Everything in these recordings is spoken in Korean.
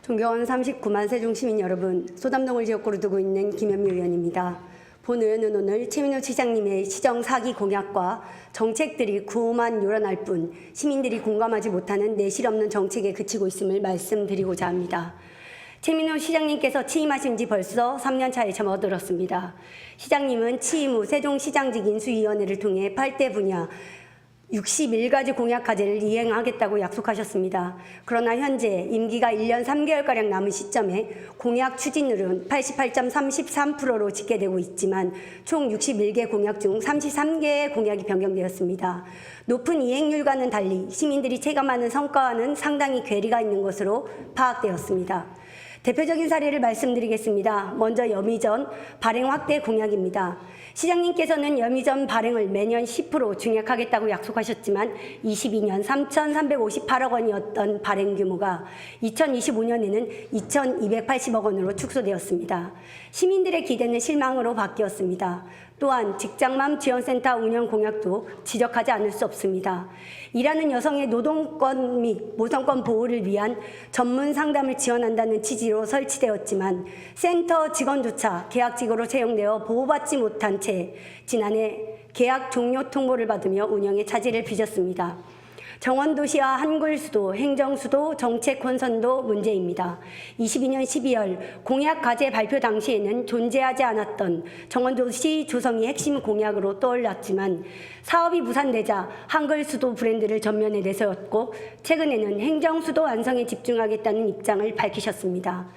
존경하는 39만 세종시민 여러분, 소담동을 지역구로 두고 있는 김현미 의원입니다. 본 의원은 오늘 최민호 시장님의 시정 사기 공약과 정책들이 구호만 요란할 뿐 시민들이 공감하지 못하는 내실 없는 정책에 그치고 있음을 말씀드리고자 합니다. 최민호 시장님께서 취임하신 지 벌써 3년 차에 접어들었습니다. 시장님은 취임 후 세종시장직 인수위원회를 통해 8대 분야 61가지 공약 과제를 이행하겠다고 약속하셨습니다. 그러나 현재 임기가 1년 3개월가량 남은 시점에 공약 추진률은 88.33%로 집계되고 있지만 총 61개 공약 중 33개의 공약이 변경되었습니다. 높은 이행률과는 달리 시민들이 체감하는 성과와는 상당히 괴리가 있는 것으로 파악되었습니다. 대표적인 사례를 말씀드리겠습니다. 먼저 여미전 발행 확대 공약입니다. 시장님께서는 여미전 발행을 매년 10% 증액하겠다고 약속하셨지만 22년 3,358억 원이었던 발행 규모가 2025년에는 2,280억 원으로 축소되었습니다. 시민들의 기대는 실망으로 바뀌었습니다. 또한 직장맘 지원센터 운영 공약도 지적하지 않을 수 없습니다. 일하는 여성의 노동권 및 모성권 보호를 위한 전문 상담을 지원한다는 취지로 설치되었지만 센터 직원조차 계약직으로 채용되어 보호받지 못한 채 지난해 계약 종료 통보를 받으며 운영에 차질을 빚었습니다. 정원도시와 한글수도, 행정수도, 정책 혼선도 문제입니다. 22년 12월 공약 과제 발표 당시에는 존재하지 않았던 정원도시 조성이 핵심 공약으로 떠올랐지만 사업이 무산되자 한글수도 브랜드를 전면에 내세웠고 최근에는 행정수도 완성에 집중하겠다는 입장을 밝히셨습니다.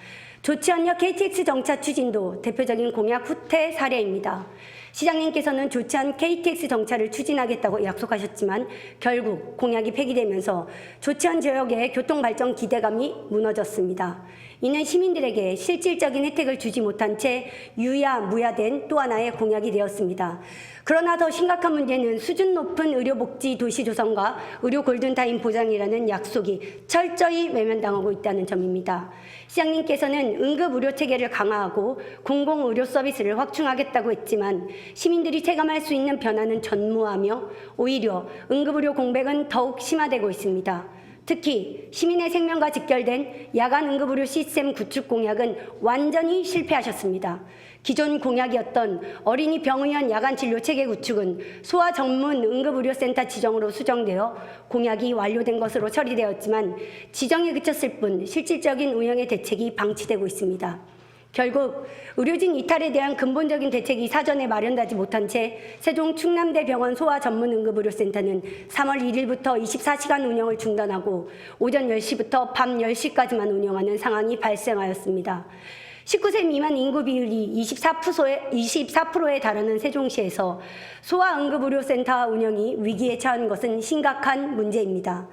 조치원역 KTX 정차 추진도 대표적인 공약 후퇴 사례입니다. 시장님께서는 조치한 KTX 정차를 추진하겠다고 약속하셨지만 결국 공약이 폐기되면서 조치원 지역의 교통발전 기대감이 무너졌습니다. 이는 시민들에게 실질적인 혜택을 주지 못한 채 유야무야된 또 하나의 공약이 되었습니다. 그러나 더 심각한 문제는 수준 높은 의료복지 도시 조성과 의료 골든타임 보장이라는 약속이 철저히 외면당하고 있다는 점입니다. 시장님께서는 응급의료체계를 강화하고 공공의료 서비스를 확충하겠다고 했지만 시민들이 체감할 수 있는 변화는 전무하며 오히려 응급의료 공백은 더욱 심화되고 있습니다. 특히 시민의 생명과 직결된 야간 응급의료 시스템 구축 공약은 완전히 실패하셨습니다. 기존 공약이었던 어린이 병의원 야간 진료 체계 구축은 소아 전문 응급의료센터 지정으로 수정되어 공약이 완료된 것으로 처리되었지만 지정에 그쳤을 뿐 실질적인 운영의 대책이 방치되고 있습니다. 결국 의료진 이탈에 대한 근본적인 대책이 사전에 마련되지 못한 채 세종 충남대병원 소아전문응급의료센터는 3월 1일부터 24시간 운영을 중단하고 오전 10시부터 밤 10시까지만 운영하는 상황이 발생하였습니다. 19세 미만 인구 비율이 24%에 달하는 세종시에서 소아응급의료센터 운영이 위기에 처한 것은 심각한 문제입니다.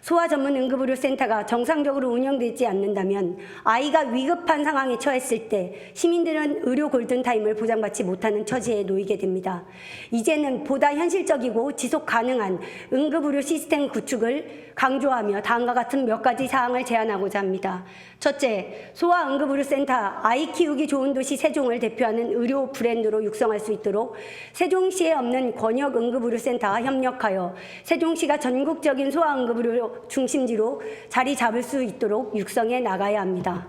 소아전문응급의료센터가 정상적으로 운영되지 않는다면 아이가 위급한 상황에 처했을 때 시민들은 의료 골든타임을 보장받지 못하는 처지에 놓이게 됩니다. 이제는 보다 현실적이고 지속 가능한 응급의료 시스템 구축을 강조하며 다음과 같은 몇 가지 사항을 제안하고자 합니다. 첫째, 소아응급의료센터 아이 키우기 좋은 도시 세종을 대표하는 의료 브랜드로 육성할 수 있도록 세종시에 없는 권역응급의료센터와 협력하여 세종시가 전국적인 소아응급의료 중심지로 자리 잡을 수 있도록 육성해 나가야 합니다.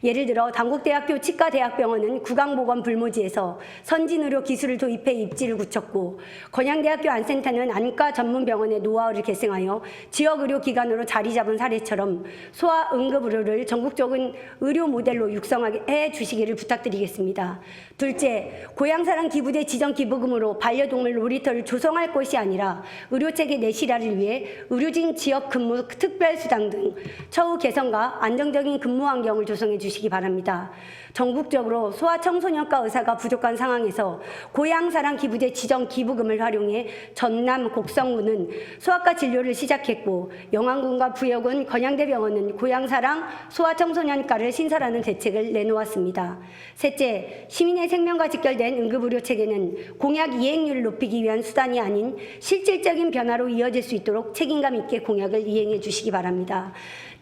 예를 들어 당국대학교 치과대학병원은 구강보건 불모지에서 선진의료 기술을 도입해 입지를 굳혔고 건양대학교 안센터는 안과 전문병원의 노하우를 계승하여 지역의료기관으로 자리 잡은 사례처럼 소아응급의료를 전국적인 의료 모델로 육성해 주시기를 부탁드리겠습니다. 둘째, 고향사랑 기부대 지정 기부금으로 반려동물 놀이터를 조성할 것이 아니라 의료체계 내실화를 위해 의료진 지역 근무 특별수당 등 처우 개선과 안정적인 근무 환경을 조성해 주시기 바랍니다. 전국적으로 소아청소년과 의사가 부족한 상황에서 고향사랑 기부제 지정 기부금을 활용해 전남 곡성군은 소아과 진료를 시작했고 영안군과 부여군 건양대병원은 고향사랑 소아청소년과를 신설하는 대책을 내놓았습니다. 셋째, 시민의 생명과 직결된 응급의료체계는 공약 이행률을 높이기 위한 수단이 아닌 실질적인 변화로 이어질 수 있도록 책임감 있게 공약을 이행해 주시기 바랍니다.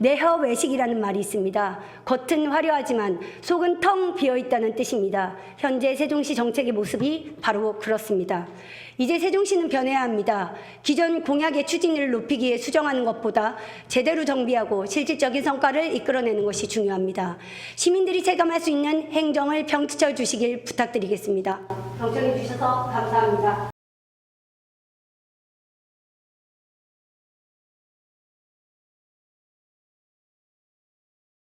내허 외식이라는 말이 있습니다. 겉은 화려하지만 속은 텅 비어있다는 뜻입니다. 현재 세종시 정책의 모습이 바로 그렇습니다. 이제 세종시는 변해야 합니다. 기존 공약의 추진을 높이기 위해 수정하는 것보다 제대로 정비하고 실질적인 성과를 이끌어내는 것이 중요합니다. 시민들이 체감할 수 있는 행정을 펼쳐 주시길 부탁드리겠습니다. 경청해 주셔서 감사합니다.